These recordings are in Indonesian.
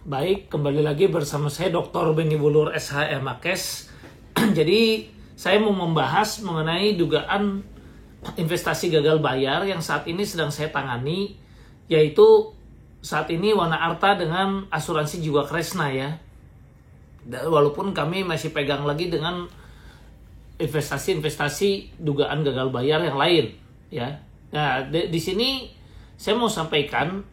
Baik, kembali lagi bersama saya Dr. Benny Bulur SH Makes. Jadi saya mau membahas mengenai dugaan investasi gagal bayar yang saat ini sedang saya tangani, yaitu saat ini Wana Arta dengan asuransi Jiwa Kresna ya. Walaupun kami masih pegang lagi dengan investasi dugaan gagal bayar yang lain ya. Nah, di sini saya mau sampaikan,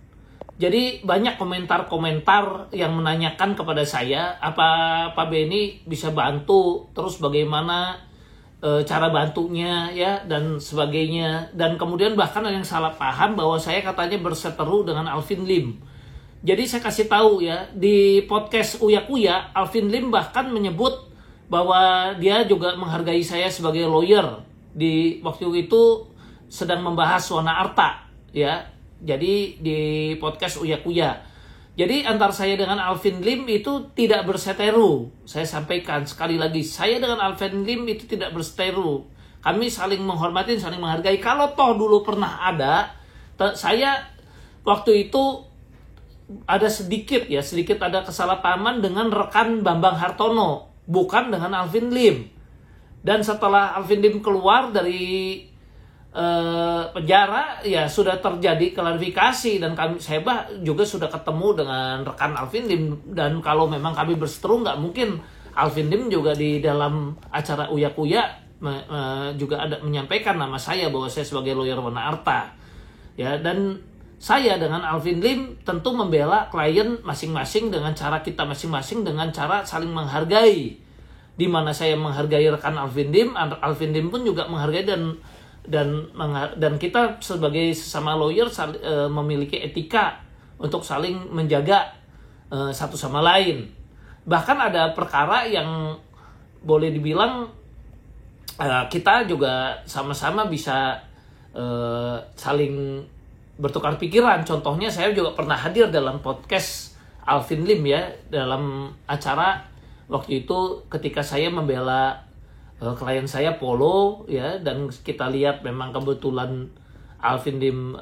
jadi banyak komentar-komentar yang menanyakan kepada saya, apa Pak Benny bisa bantu, terus bagaimana cara bantunya ya, dan sebagainya. Dan kemudian bahkan ada yang salah paham bahwa saya katanya berseteru dengan Alvin Lim. Jadi saya kasih tahu ya, di podcast Uya Kuya, Alvin Lim bahkan menyebut bahwa dia juga menghargai saya sebagai lawyer. Di waktu itu sedang membahas Wana Arta ya. Jadi di podcast Uya Kuya. Jadi antara saya dengan Alvin Lim itu tidak berseteru. Saya sampaikan sekali lagi, saya dengan Alvin Lim itu tidak berseteru. Kami saling menghormati, saling menghargai. Kalau toh dulu pernah ada, saya waktu itu ada sedikit ada kesalahpahaman dengan rekan Bambang Hartono, bukan dengan Alvin Lim. Dan setelah Alvin Lim keluar dari penjara ya sudah terjadi klarifikasi, dan saya juga sudah ketemu dengan rekan Alvin Lim, dan kalau memang kami berseteru nggak mungkin Alvin Lim juga di dalam acara Uya Kuya juga ada menyampaikan nama saya bahwa saya sebagai lawyer Wana Arta ya. Dan saya dengan Alvin Lim tentu membela klien masing-masing dengan cara kita masing-masing, dengan cara saling menghargai, di mana saya menghargai rekan Alvin Lim pun juga menghargai, dan kita sebagai sesama lawyer memiliki etika untuk saling menjaga satu sama lain. Bahkan ada perkara yang boleh dibilang kita juga sama-sama bisa saling bertukar pikiran. Contohnya saya juga pernah hadir dalam podcast Alvin Lim ya, dalam acara waktu itu ketika saya membela klien saya Polo ya, dan kita lihat memang kebetulan Alvin Lim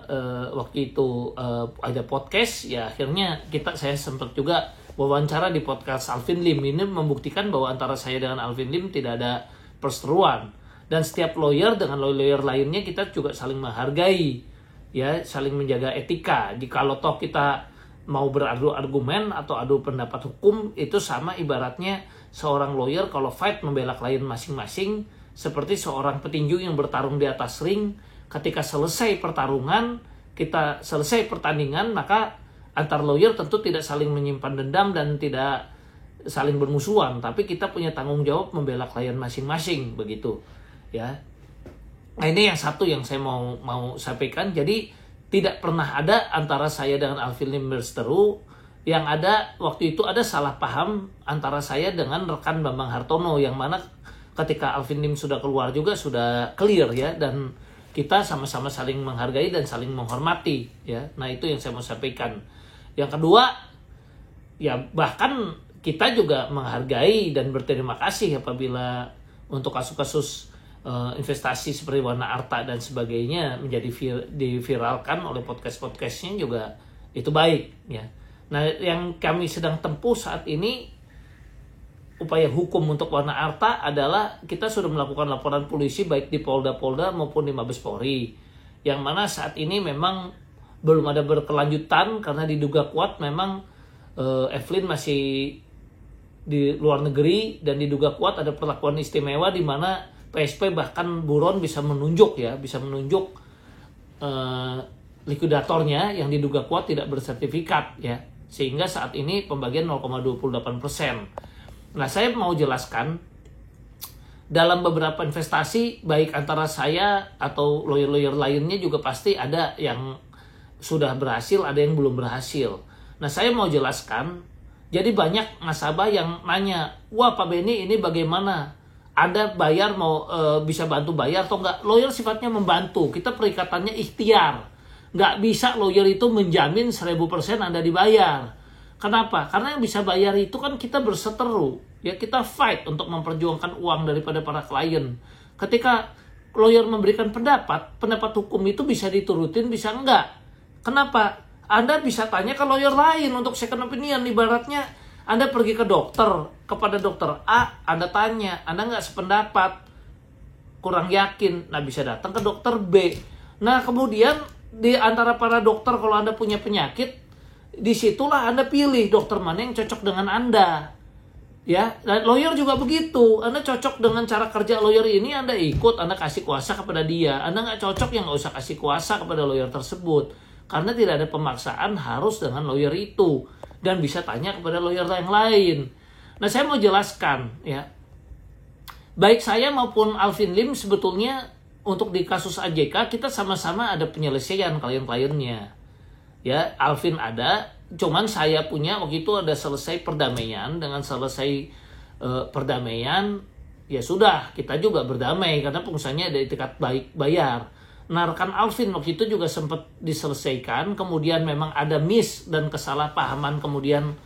waktu itu ada podcast ya, akhirnya saya sempat juga wawancara di podcast Alvin Lim. Ini membuktikan bahwa antara saya dengan Alvin Lim tidak ada perseteruan, dan setiap lawyer dengan lawyer lainnya kita juga saling menghargai ya, saling menjaga etika. Jikalau toh kita mau beradu argumen atau adu pendapat hukum, itu sama ibaratnya seorang lawyer kalau fight membela klien masing-masing, seperti seorang petinju yang bertarung di atas ring. Ketika selesai pertarungan, kita selesai pertandingan, maka antar lawyer tentu tidak saling menyimpan dendam dan tidak saling bermusuhan, tapi kita punya tanggung jawab membela klien masing-masing begitu ya. Nah, ini yang satu yang saya mau sampaikan. Jadi tidak pernah ada antara saya dengan Alvin Lim berseteru. Yang ada waktu itu ada salah paham antara saya dengan rekan Bambang Hartono, yang mana ketika Alvin Lim sudah keluar juga sudah clear ya, dan kita sama-sama saling menghargai dan saling menghormati ya. Nah, itu yang saya mau sampaikan. Yang kedua ya, bahkan kita juga menghargai dan berterima kasih apabila untuk kasus-kasus investasi seperti Wana Arta dan sebagainya menjadi diviralkan oleh podcast-podcastnya juga, itu baik ya. Nah, yang kami sedang tempuh saat ini upaya hukum untuk Wana Arta adalah kita sudah melakukan laporan polisi baik di Polda maupun di Mabes Polri, yang mana saat ini memang belum ada berkelanjutan karena diduga kuat memang Evelyn masih di luar negeri, dan diduga kuat ada perlakuan istimewa di mana PSP bahkan buron bisa menunjuk likuidatornya yang diduga kuat tidak bersertifikat ya, sehingga saat ini pembagian 0,28%. Nah, saya mau jelaskan, dalam beberapa investasi baik antara saya atau lawyer-lawyer lainnya juga pasti ada yang sudah berhasil, ada yang belum berhasil. Nah, saya mau jelaskan, jadi banyak nasabah yang nanya, wah Pak Benny ini bagaimana? Anda bayar bisa bantu bayar atau enggak? Lawyer sifatnya membantu, kita perikatannya ikhtiar. Nggak bisa lawyer itu menjamin 1000% Anda dibayar. Kenapa? Karena yang bisa bayar itu kan kita berseteru. Ya, kita fight untuk memperjuangkan uang daripada para klien. Ketika lawyer memberikan pendapat hukum itu bisa diturutin, bisa enggak. Kenapa? Anda bisa tanya ke lawyer lain untuk second opinion. Ibaratnya Anda pergi ke dokter, kepada dokter A, Anda tanya, Anda nggak sependapat, kurang yakin, nah bisa datang ke dokter B. Nah kemudian di antara para dokter, kalau Anda punya penyakit, disitulah Anda pilih dokter mana yang cocok dengan Anda. Ya, dan lawyer juga begitu. Anda cocok dengan cara kerja lawyer ini, Anda ikut, Anda kasih kuasa kepada dia. Anda nggak cocok, yang nggak usah kasih kuasa kepada lawyer tersebut. Karena tidak ada pemaksaan harus dengan lawyer itu. Dan bisa tanya kepada lawyer yang lain. Nah, saya mau jelaskan ya. Baik saya maupun Alvin Lim sebetulnya untuk di kasus AJK kita sama-sama ada penyelesaian klien-kliennya. Ya, Alvin ada, cuman saya punya waktu itu ada selesai perdamaian. Dengan selesai perdamaian, ya sudah, kita juga berdamai karena pengusahanya ada itikat baik bayar. Nah, rekan Alvin waktu itu juga sempat diselesaikan, kemudian memang ada miss dan kesalahpahaman, kemudian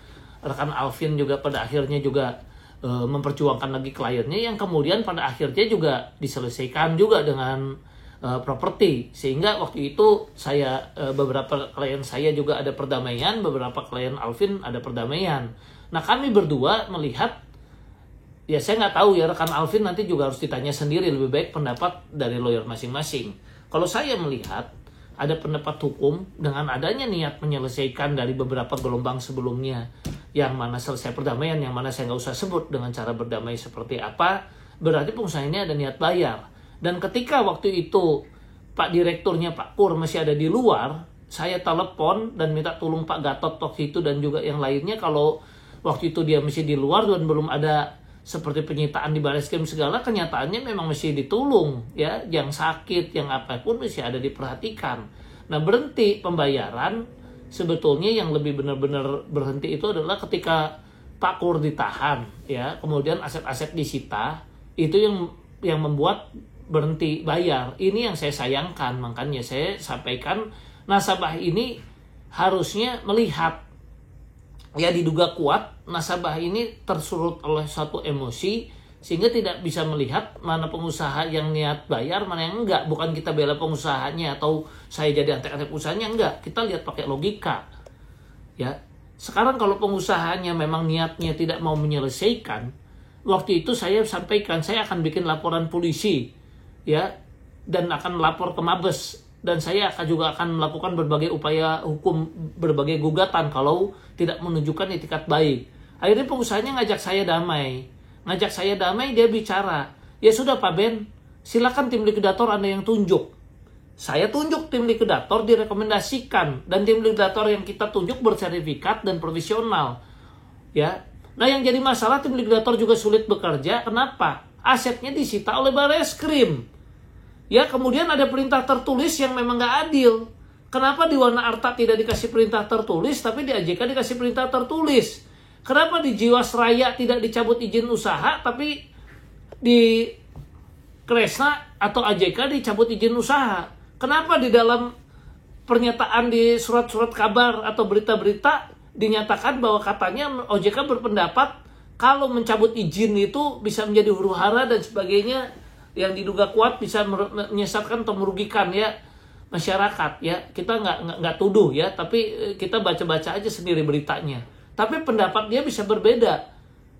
rekan Alvin juga pada akhirnya juga memperjuangkan lagi kliennya, yang kemudian pada akhirnya juga diselesaikan juga dengan properti. Sehingga waktu itu saya beberapa klien saya juga ada perdamaian, beberapa klien Alvin ada perdamaian. Nah, kami berdua melihat, ya saya nggak tahu ya, rekan Alvin nanti juga harus ditanya sendiri, lebih baik pendapat dari lawyer masing-masing. Kalau saya melihat ada pendapat hukum dengan adanya niat menyelesaikan dari beberapa gelombang sebelumnya, yang mana selesai perdamaian, yang mana saya nggak usah sebut dengan cara berdamai seperti apa, berarti pengusaha ini ada niat bayar. Dan ketika waktu itu Pak Direkturnya Pak Pur masih ada di luar, saya telepon dan minta tolong Pak Gatot waktu itu dan juga yang lainnya, kalau waktu itu dia masih di luar dan belum ada seperti penyitaan di Barreskrim segala, kenyataannya memang mesti ditolong ya, yang sakit, yang apapun mesti ada diperhatikan. Nah, berhenti pembayaran sebetulnya yang lebih benar-benar berhenti itu adalah ketika Pak Kur ditahan ya, kemudian aset-aset disita, itu yang membuat berhenti bayar. Ini yang saya sayangkan, makanya saya sampaikan nasabah ini harusnya melihat, ya diduga kuat nasabah ini tersurut oleh suatu emosi sehingga tidak bisa melihat mana pengusaha yang niat bayar, mana yang enggak. Bukan kita bela pengusahanya atau saya jadi antek-antek usahanya, enggak. Kita lihat pakai logika. Ya. Sekarang kalau pengusahanya memang niatnya tidak mau menyelesaikan, waktu itu saya sampaikan saya akan bikin laporan polisi ya, dan akan lapor ke Mabes. Dan saya juga akan melakukan berbagai upaya hukum, berbagai gugatan kalau tidak menunjukkan itikat baik. Akhirnya pengusahanya ngajak saya damai. Dia bicara, ya sudah Pak Ben, silakan tim likuidator Anda yang tunjuk. Saya tunjuk tim likuidator, direkomendasikan. Dan tim likuidator yang kita tunjuk bersertifikat dan profesional. Ya. Nah, yang jadi masalah tim likuidator juga sulit bekerja. Kenapa? Asetnya disita oleh Barreskrim. Ya, kemudian ada perintah tertulis yang memang nggak adil. Kenapa di Wana Arta tidak dikasih perintah tertulis, tapi di AJK dikasih perintah tertulis? Kenapa di Jiwasraya tidak dicabut izin usaha, tapi di Kresna atau AJK dicabut izin usaha? Kenapa di dalam pernyataan di surat-surat kabar atau berita-berita dinyatakan bahwa katanya OJK berpendapat kalau mencabut izin itu bisa menjadi huru-hara dan sebagainya, yang diduga kuat bisa menyesatkan atau merugikan ya masyarakat ya. Kita nggak tuduh ya, tapi kita baca-baca aja sendiri beritanya. Tapi pendapat dia bisa berbeda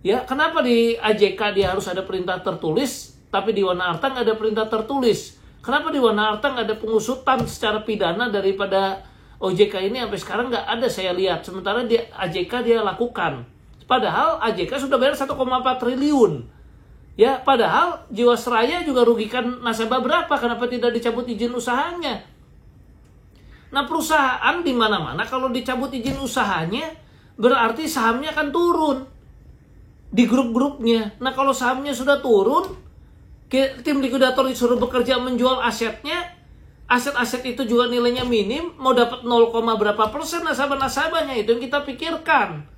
ya. Kenapa di AJK dia harus ada perintah tertulis, tapi di Wana Arta nggak ada perintah tertulis? Kenapa di Wana Arta nggak ada pengusutan secara pidana daripada OJK ini sampai sekarang nggak ada saya lihat, sementara di AJK dia lakukan. Padahal AJK sudah bayar 1,4 triliun. Ya, padahal Jiwasraya juga rugikan nasabah berapa? Kenapa tidak dicabut izin usahanya? Nah, perusahaan di mana-mana kalau dicabut izin usahanya berarti sahamnya akan turun di grup-grupnya. Nah, kalau sahamnya sudah turun, tim likuidator disuruh bekerja menjual asetnya. Aset-aset itu juga nilainya minim, mau dapat 0, berapa persen nasabah-nasabahnya, itu yang kita pikirkan.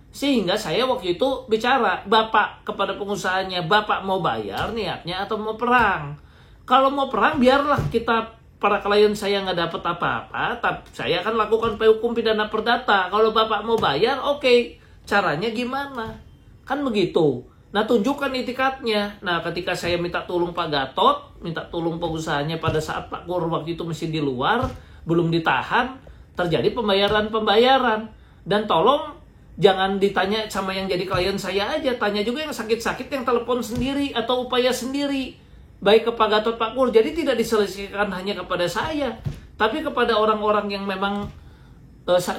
Sehingga saya waktu itu bicara, Bapak kepada pengusahanya, Bapak mau bayar niatnya atau mau perang? Kalau mau perang, biarlah kita, para klien saya nggak dapat apa-apa, tapi saya akan lakukan hukum pidana perdata. Kalau Bapak mau bayar, oke. Caranya gimana? Kan begitu. Nah, tunjukkan itikatnya. Nah, ketika saya minta tolong Pak Gatot, minta tolong pengusahanya pada saat Pak Kur waktu itu masih di luar, belum ditahan, terjadi pembayaran. Dan tolong jangan ditanya sama yang jadi klien saya aja, tanya juga yang sakit-sakit yang telepon sendiri atau upaya sendiri, baik ke Pak Gatot, Pak Pur. Jadi tidak diselesaikan hanya kepada saya, tapi kepada orang-orang yang memang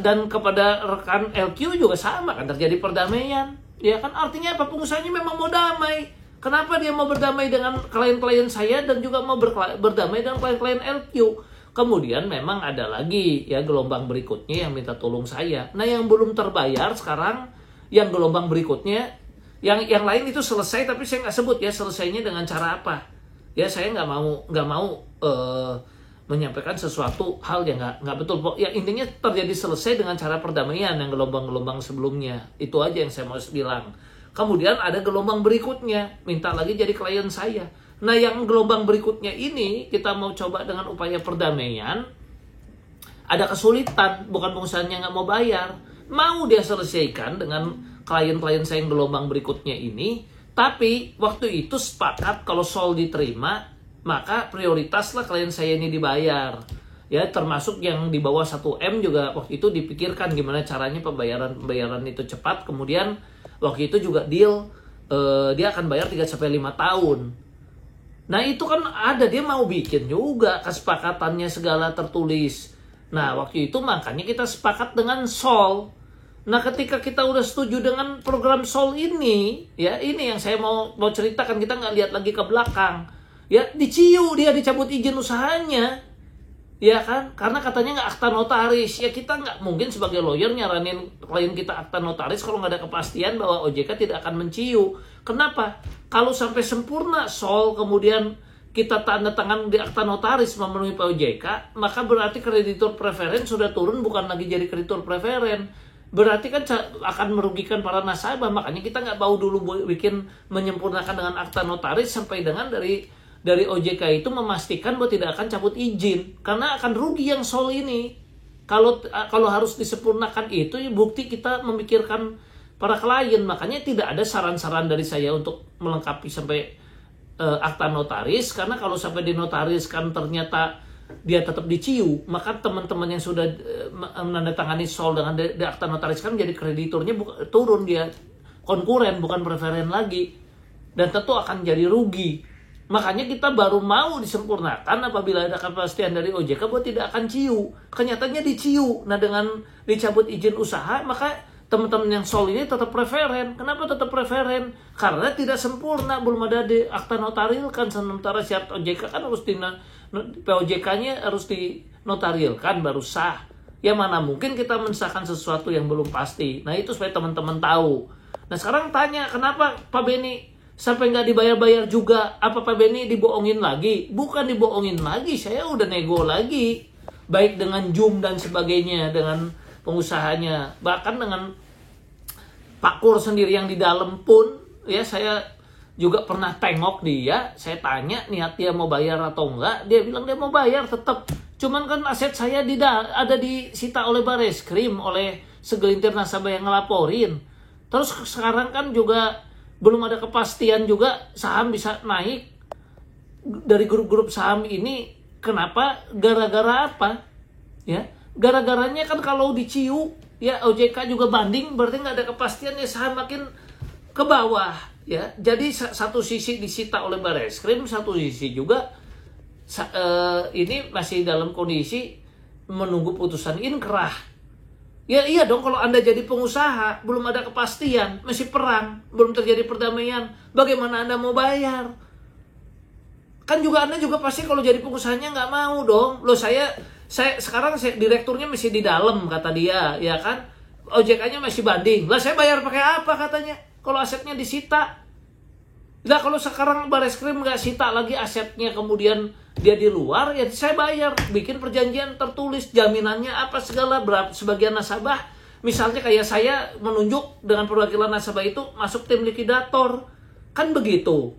dan kepada rekan LQ juga sama kan, terjadi perdamaian. Ya kan, artinya apa? Pengusahanya memang mau damai. Kenapa dia mau berdamai dengan klien-klien saya dan juga mau berdamai dengan klien-klien LQ? Kemudian memang ada lagi ya gelombang berikutnya yang minta tolong saya. Nah, yang belum terbayar sekarang, yang gelombang berikutnya, yang lain itu selesai tapi saya nggak sebut ya selesainya dengan cara apa. Ya saya nggak mau menyampaikan sesuatu hal yang nggak betul. Ya intinya terjadi selesai dengan cara perdamaian yang gelombang-gelombang sebelumnya. Itu aja yang saya mau bilang. Kemudian ada gelombang berikutnya, minta lagi jadi klien saya. Nah, yang gelombang berikutnya ini kita mau coba dengan upaya perdamaian. Ada kesulitan, bukan pengusahanya nggak mau bayar. Mau dia selesaikan dengan klien-klien saya yang gelombang berikutnya ini. Tapi waktu itu sepakat kalau soal diterima, maka prioritaslah klien saya ini dibayar. Ya, termasuk yang di bawah 1M juga waktu itu dipikirkan gimana caranya pembayaran itu cepat. Kemudian waktu itu juga deal dia akan bayar 3-5 tahun. Nah itu kan ada, dia mau bikin juga kesepakatannya segala tertulis. Nah waktu itu makanya kita sepakat dengan Sol. Nah ketika kita udah setuju dengan program Sol ini, ya ini yang saya mau ceritakan, kita nggak lihat lagi ke belakang. Ya diciu, dia dicabut izin usahanya. Ya kan, karena katanya nggak akta notaris. Ya kita nggak mungkin sebagai lawyer nyaranin klien kita akta notaris kalau nggak ada kepastian bahwa OJK tidak akan menciu. Kenapa? Kalau sampai sempurna Sol kemudian kita tanda tangan di akta notaris memenuhi POJK, maka berarti kreditur preferen sudah turun, bukan lagi jadi kreditur preferen. Berarti kan akan merugikan para nasabah. Makanya kita nggak mau dulu menyempurnakan dengan akta notaris sampai dengan dari OJK itu memastikan bahwa tidak akan cabut izin, karena akan rugi yang Sol ini. Kalau harus disempurnakan itu bukti kita memikirkan para klien. Makanya tidak ada saran-saran dari saya untuk melengkapi sampai akta notaris, karena kalau sampai dinotariskan ternyata dia tetap diciu, maka teman-teman yang sudah menandatangani Sol dengan di akta notaris kan jadi krediturnya turun, dia konkuren bukan preferen lagi, dan tentu akan jadi rugi. Makanya kita baru mau disempurnakan apabila ada kepastian dari OJK bahwa tidak akan ciu. Kenyataannya diciu. Nah dengan dicabut izin usaha, maka teman-teman yang Sol ini tetap preferen. Kenapa tetap preferen? Karena tidak sempurna, belum ada di akta notarilkan. Sementara syarat OJK kan harus POJK-nya harus dinotarilkan baru sah. Ya mana mungkin kita mensahkan sesuatu yang belum pasti. Nah itu supaya teman-teman tahu. Nah sekarang tanya, kenapa Pak Beni sampai nggak dibayar-bayar juga? Apa Pak Beni dibohongin lagi? Bukan dibohongin lagi, saya udah nego lagi. Baik dengan Jum dan sebagainya, dengan pengusahanya. Bahkan dengan Pak Kur sendiri yang di dalam pun, ya saya juga pernah tengok dia. Saya tanya niat dia mau bayar atau enggak. Dia bilang dia mau bayar tetap. Cuman kan aset saya ada disita oleh Bareskrim, oleh segelintir nasabah yang ngelaporin. Terus sekarang kan juga belum ada kepastian juga saham bisa naik dari grup-grup saham ini. Kenapa? Gara-gara apa? Ya, gara-garanya kan kalau diciu, ya OJK juga banding, berarti nggak ada kepastian, ya saham makin ke bawah. Ya, jadi satu sisi disita oleh Bareskrim, satu sisi juga ini masih dalam kondisi menunggu putusan inkrah. Ya iya dong, kalau Anda jadi pengusaha, belum ada kepastian, masih perang, belum terjadi perdamaian, bagaimana Anda mau bayar? Kan juga Anda juga pasti kalau jadi pengusahanya nggak mau dong. Loh saya sekarang direkturnya masih di dalam, kata dia, ya kan? OJK-nya masih banding. Lah saya bayar pakai apa katanya? Kalau asetnya disita. Nah kalau sekarang Bareskrim nggak sita lagi asetnya, kemudian dia di luar, ya saya bayar, bikin perjanjian tertulis, jaminannya apa segala, sebagian nasabah, misalnya kayak saya menunjuk dengan perwakilan nasabah itu masuk tim likuidator, kan begitu,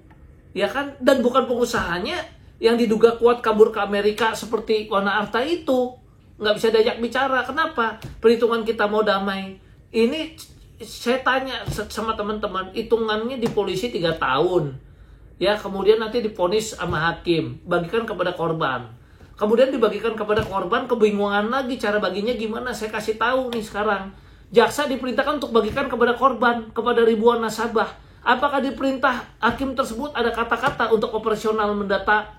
ya kan? Dan bukan pengusahanya yang diduga kuat kabur ke Amerika seperti Wana Arta itu, nggak bisa diajak bicara. Kenapa? Perhitungan kita mau damai. Ini saya tanya sama teman-teman, hitungannya di polisi 3 tahun. Ya, kemudian nanti diponis sama hakim, bagikan kepada korban. kemudian dibagikan kepada korban, kebingungan lagi cara baginya gimana. Saya kasih tahu nih sekarang, jaksa diperintahkan untuk bagikan kepada korban, kepada ribuan nasabah. Apakah di perintah hakim tersebut ada kata-kata untuk operasional mendata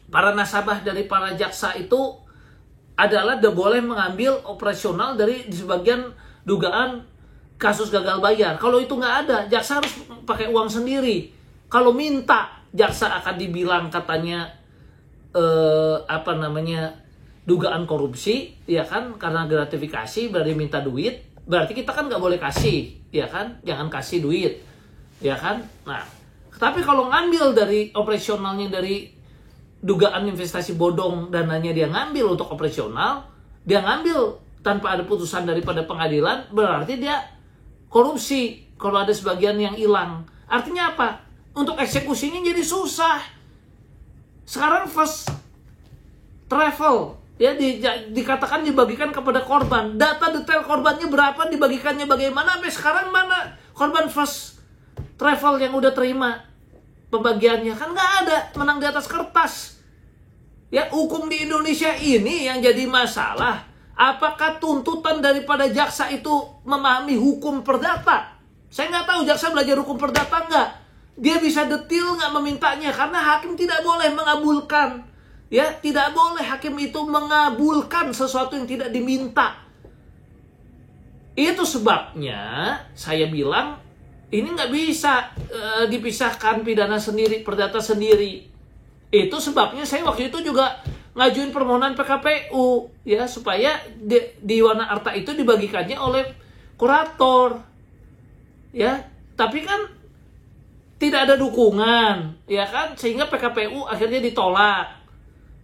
para nasabah dari para jaksa itu adalah boleh mengambil operasional dari sebagian dugaan kasus gagal bayar? Kalau itu nggak ada, jaksa harus pakai uang sendiri. Kalau minta, jaksa akan dibilang katanya dugaan korupsi, ya kan, karena gratifikasi berarti minta duit, berarti kita kan nggak boleh kasih, ya kan, jangan kasih duit, ya kan. Nah, tapi kalau ngambil dari operasionalnya, dari dugaan investasi bodong, dananya dia ngambil untuk operasional, dia ngambil tanpa ada putusan daripada pengadilan, berarti dia korupsi. Kalau ada sebagian yang hilang, artinya apa? Untuk eksekusinya jadi susah. Sekarang first travel ya dikatakan dibagikan kepada korban. Data detail korbannya berapa, dibagikannya bagaimana, sampai sekarang mana korban first travel yang udah terima pembagiannya? Kan nggak ada, menang di atas kertas. Ya, hukum di Indonesia ini yang jadi masalah. Apakah tuntutan daripada jaksa itu memahami hukum perdata? Saya nggak tahu jaksa belajar hukum perdata nggak. Dia bisa detil nggak memintanya, karena hakim tidak boleh mengabulkan. Ya, tidak boleh hakim itu mengabulkan sesuatu yang tidak diminta. Itu sebabnya saya bilang ini nggak bisa dipisahkan, pidana sendiri, perdata sendiri. Itu sebabnya saya waktu itu juga ngajuin permohonan PKPU ya, supaya di Wana Arta itu dibagikannya oleh kurator. Ya, tapi kan tidak ada dukungan, ya kan, sehingga PKPU akhirnya ditolak.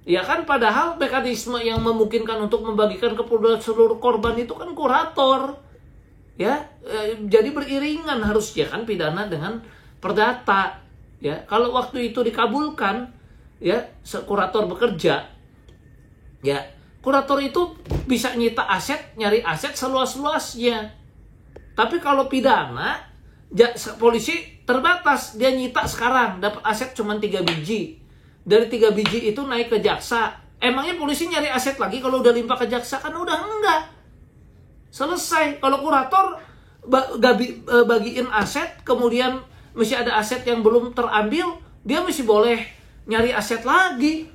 Ya kan, padahal mekanisme yang memungkinkan untuk membagikan kepada seluruh korban itu kan kurator. Ya, jadi beriringan harusnya kan pidana dengan perdata. Ya, kalau waktu itu dikabulkan, ya, kurator bekerja. Ya, kurator itu bisa nyita aset, nyari aset seluas-luasnya. Tapi kalau pidana, polisi terbatas, dia nyita sekarang dapat aset cuma 3 biji. Dari 3 biji itu naik ke jaksa. Emangnya polisi nyari aset lagi kalau udah limpah ke jaksa? Kan udah enggak. Selesai. Kalau kurator bagiin aset, kemudian masih ada aset yang belum terambil, dia masih boleh nyari aset lagi.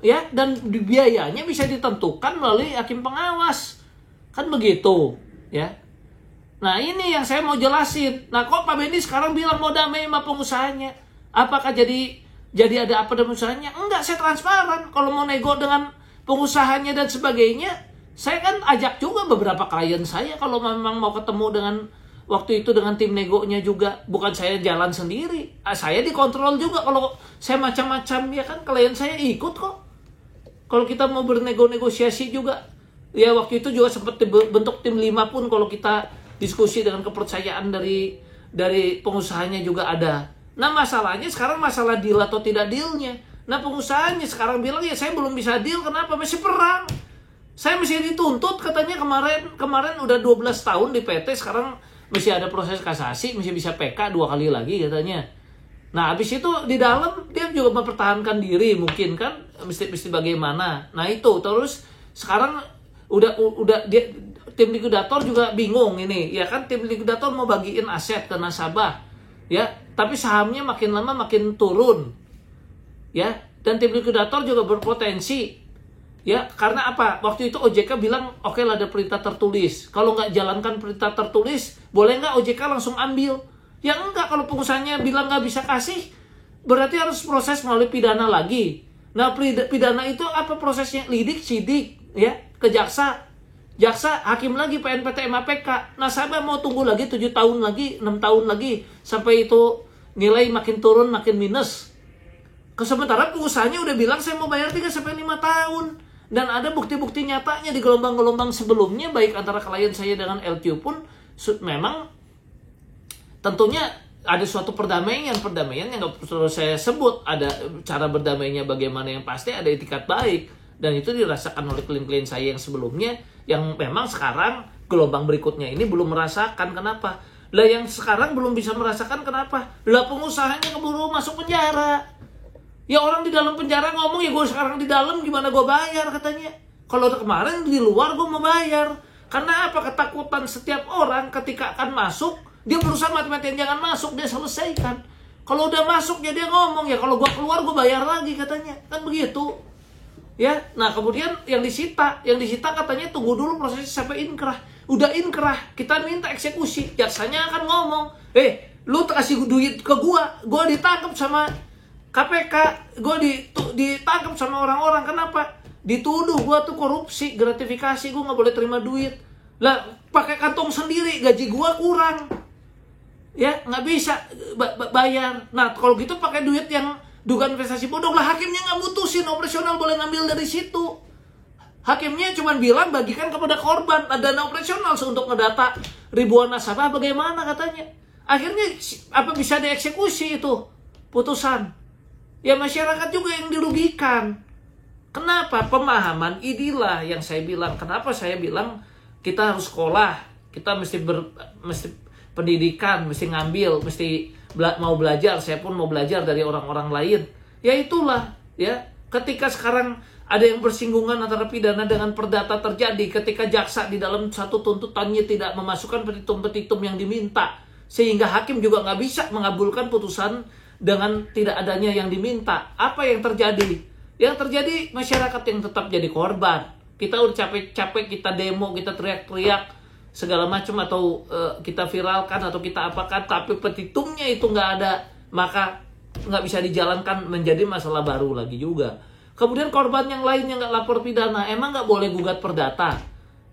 Ya, dan biayanya bisa ditentukan melalui hakim pengawas. Kan begitu, ya. Nah, ini yang saya mau jelasin. Nah, kok Pak Benny sekarang bilang mau damai sama pengusahanya? Apakah jadi ada apa dengan pengusahanya? Enggak, saya transparan. Kalau mau nego dengan pengusahanya dan sebagainya, saya kan ajak juga beberapa klien saya kalau memang mau ketemu dengan waktu itu dengan tim negonya juga. Bukan saya jalan sendiri. Saya dikontrol juga. Kalau saya macam-macam, ya kan, klien saya ikut kok. Kalau kita mau bernego-negosiasi juga. Ya, waktu itu juga sempat bentuk tim 5 pun kalau kita diskusi dengan kepercayaan dari pengusahanya juga ada. Nah, masalahnya sekarang masalah deal atau tidak dealnya. Nah, pengusahanya sekarang bilang, ya saya belum bisa deal. Kenapa? Masih perang. Saya masih dituntut katanya kemarin udah 12 tahun di PT, sekarang masih ada proses kasasi, masih bisa PK 2 kali lagi katanya. Nah, habis itu di dalam dia juga mempertahankan diri mungkin kan, mesti bagaimana. Nah, itu terus sekarang udah dia, tim likuidator juga bingung ini, ya kan, tim likuidator mau bagiin aset ke nasabah, ya, tapi sahamnya makin lama makin turun, ya, dan tim likuidator juga berpotensi, ya, karena apa? Waktu itu OJK bilang, oke lah ada perintah tertulis, kalau nggak jalankan perintah tertulis, boleh nggak OJK langsung ambil? Ya enggak, kalau pengusahanya bilang nggak bisa kasih, berarti harus proses melalui pidana lagi. Nah, pidana itu apa prosesnya? Lidik, sidik, ya, ke jaksa, hakim lagi, PNPT, MAPK. Nasabah mau tunggu lagi 7 tahun lagi, 6 tahun lagi, sampai itu nilai makin turun, makin minus. Sementara pengusahanya udah bilang saya mau bayar 3-5 tahun. Dan ada bukti-bukti nyatanya di gelombang-gelombang sebelumnya, baik antara klien saya dengan LQ pun, memang tentunya ada suatu perdamaian yang nggak perlu saya sebut. Ada cara berdamainya bagaimana yang pasti, ada etikat baik. Dan itu dirasakan oleh klien-klien saya yang sebelumnya, yang memang sekarang gelombang berikutnya ini belum merasakan. Kenapa? Lah yang sekarang belum bisa merasakan, kenapa? Lah pengusahanya keburu masuk penjara. Ya orang di dalam penjara ngomong, ya gue sekarang di dalam gimana gue bayar katanya. Kalau kemarin di luar gue mau bayar. Karena apa? Ketakutan setiap orang ketika akan masuk, dia berusaha mati-matian jangan masuk, dia selesaikan. Kalau udah masuk ya dia ngomong, ya kalau gue keluar gue bayar lagi katanya. Kan begitu. Ya, nah kemudian yang disita katanya tunggu dulu prosesnya sampai inkrah. Udah inkrah, kita minta eksekusi. Jaksanya akan ngomong, lu kasih duit ke gua ditangkap sama KPK, gue ditangkap sama orang-orang. Kenapa? Dituduh gue tuh korupsi, gratifikasi, gue nggak boleh terima duit. Lah, pakai kantong sendiri, gaji gue kurang, ya nggak bisa bayar. Nah, kalau gitu pakai duit yang dugaan investasi bodong lah. Hakimnya nggak mutusin, operasional boleh ngambil dari situ. Hakimnya cuma bilang bagikan kepada korban, ada dana operasional untuk ngedata ribuan nasabah. Bagaimana katanya? Akhirnya apa bisa dieksekusi itu putusan? Ya masyarakat juga yang dirugikan. Kenapa? Pemahaman inilah yang saya bilang. Kenapa saya bilang kita harus sekolah, kita mesti pendidikan, mesti ngambil, mesti mau belajar. Saya pun mau belajar dari orang-orang lain. Ya itulah, ya. Ketika sekarang ada yang bersinggungan antara pidana dengan perdata terjadi, ketika jaksa di dalam satu tuntutannya tidak memasukkan petitum-petitum yang diminta, sehingga hakim juga nggak bisa mengabulkan putusan dengan tidak adanya yang diminta. Apa yang terjadi? Yang terjadi masyarakat yang tetap jadi korban. Kita udah capek-capek, kita demo, kita teriak-teriak segala macam, atau kita viralkan atau kita apakan, tapi petitumnya itu nggak ada, maka nggak bisa dijalankan, menjadi masalah baru lagi juga. Kemudian korban yang lain yang nggak lapor pidana, emang nggak boleh gugat perdata,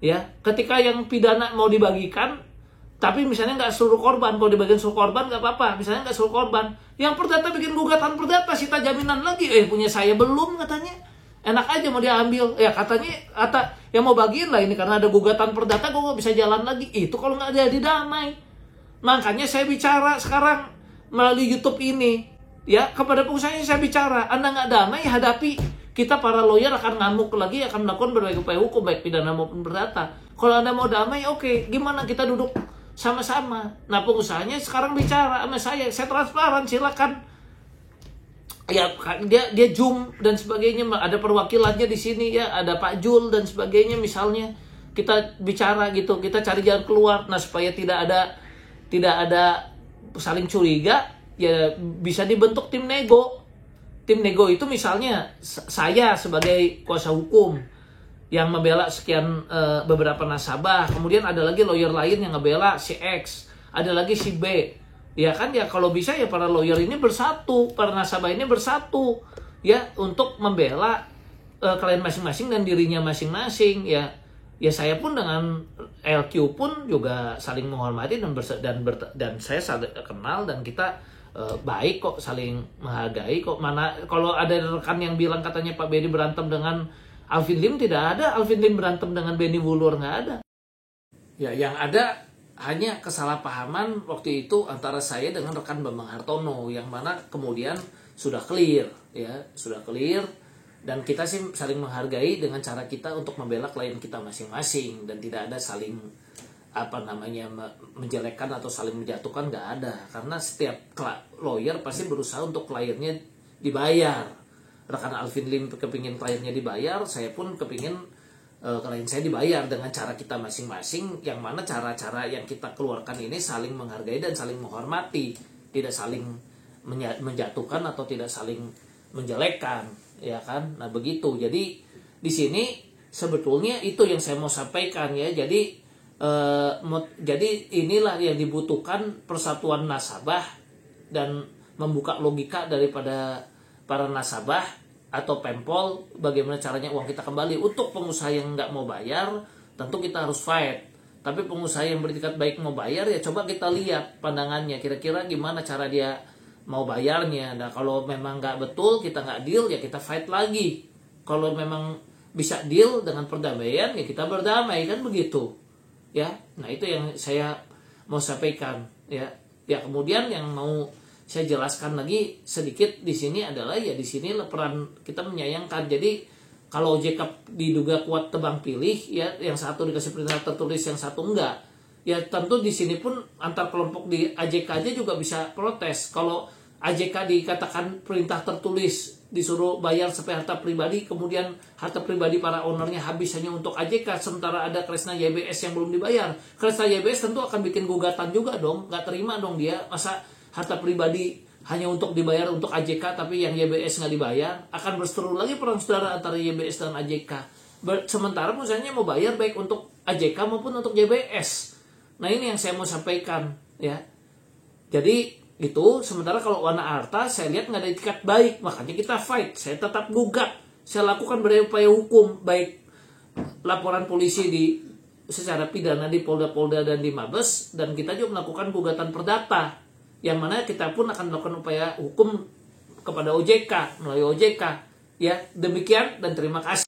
ya? Ketika yang pidana mau dibagikan, tapi misalnya nggak seluruh korban, kalau di bagian seluruh korban nggak apa-apa, misalnya nggak seluruh korban, yang perdata bikin gugatan perdata, sita jaminan lagi, punya saya belum katanya, enak aja mau diambil, ya katanya, yang mau bagiin lah ini karena ada gugatan perdata, gue nggak bisa jalan lagi, itu kalau nggak ada damai. Makanya saya bicara sekarang melalui YouTube ini, ya kepada pengusaha saya bicara, Anda nggak damai, hadapi, kita para lawyer akan ngamuk lagi, akan melakukan berbagai upaya hukum baik pidana maupun perdata. Kalau Anda mau damai, oke, gimana kita duduk sama-sama. Nah, pengusahanya sekarang bicara sama saya transparan, silakan. Ya, dia Zoom dan sebagainya, ada perwakilannya di sini ya, ada Pak Jul dan sebagainya misalnya. Kita bicara gitu, kita cari jalan keluar. Nah, supaya tidak ada saling curiga, ya bisa dibentuk tim nego. Tim nego itu misalnya saya sebagai kuasa hukum yang membela sekian beberapa nasabah, kemudian ada lagi lawyer lain yang ngebela si X, ada lagi si B, ya kan, ya kalau bisa ya para lawyer ini bersatu, para nasabah ini bersatu, ya untuk membela klien masing-masing dan dirinya masing-masing, ya saya pun dengan LQ pun juga saling menghormati dan saya saling kenal dan kita baik kok, saling menghargai kok. Mana kalau ada rekan yang bilang katanya Pak Benny berantem dengan Alvin Lim, tidak ada Alvin Lim berantem dengan Benny Wulur, nggak ada. Ya, yang ada hanya kesalahpahaman waktu itu antara saya dengan rekan Bambang Hartono, yang mana kemudian sudah clear, ya sudah clear, dan kita sih saling menghargai dengan cara kita untuk membela klien kita masing-masing, dan tidak ada saling menjelekkan atau saling menjatuhkan, nggak ada, karena setiap lawyer pasti berusaha untuk kliennya dibayar. Rekan Alvin Lim kepingin kliennya dibayar, saya pun kepingin klien saya dibayar dengan cara kita masing-masing, yang mana cara-cara yang kita keluarkan ini saling menghargai dan saling menghormati, tidak saling menjatuhkan atau tidak saling menjelekkan, ya kan? Nah begitu. Jadi di sini sebetulnya itu yang saya mau sampaikan, ya. Jadi inilah yang dibutuhkan persatuan nasabah dan membuka logika daripada para nasabah atau pempol, bagaimana caranya uang kita kembali. Untuk pengusaha yang nggak mau bayar, tentu kita harus fight. Tapi pengusaha yang beretikat baik mau bayar, ya coba kita lihat pandangannya, kira-kira gimana cara dia mau bayarnya. Nah kalau memang nggak betul, kita nggak deal, ya kita fight lagi. Kalau memang bisa deal dengan perdamaian, ya kita berdamai, kan begitu, ya. Nah itu yang saya mau sampaikan, ya. Ya kemudian yang mau saya jelaskan lagi sedikit di sini adalah, ya di sini peran kita menyayangkan. Jadi kalau OJK diduga kuat tebang pilih, ya yang satu dikasih perintah tertulis, yang satu enggak, ya tentu di sini pun antar kelompok di AJK aja juga bisa protes. Kalau AJK dikatakan perintah tertulis, disuruh bayar sampai harta pribadi, kemudian harta pribadi para ownernya habis hanya untuk AJK, sementara ada Kresna YBS yang belum dibayar. Kresna YBS tentu akan bikin gugatan juga dong, nggak terima dong dia, masa harta pribadi hanya untuk dibayar untuk AJK tapi yang YBS nggak dibayar. Akan berseteru lagi perang saudara antara YBS dan AJK. Sementara misalnya mau bayar baik untuk AJK maupun untuk YBS. Nah ini yang saya mau sampaikan ya. Jadi itu, sementara kalau Wana Arta saya lihat nggak ada itikat baik, makanya kita fight. Saya tetap gugat, saya lakukan berupaya hukum, baik laporan polisi secara pidana di Polda-Polda dan di Mabes, dan kita juga melakukan gugatan perdata, yang mana kita pun akan melakukan upaya hukum kepada OJK melalui OJK. Ya, demikian dan terima kasih.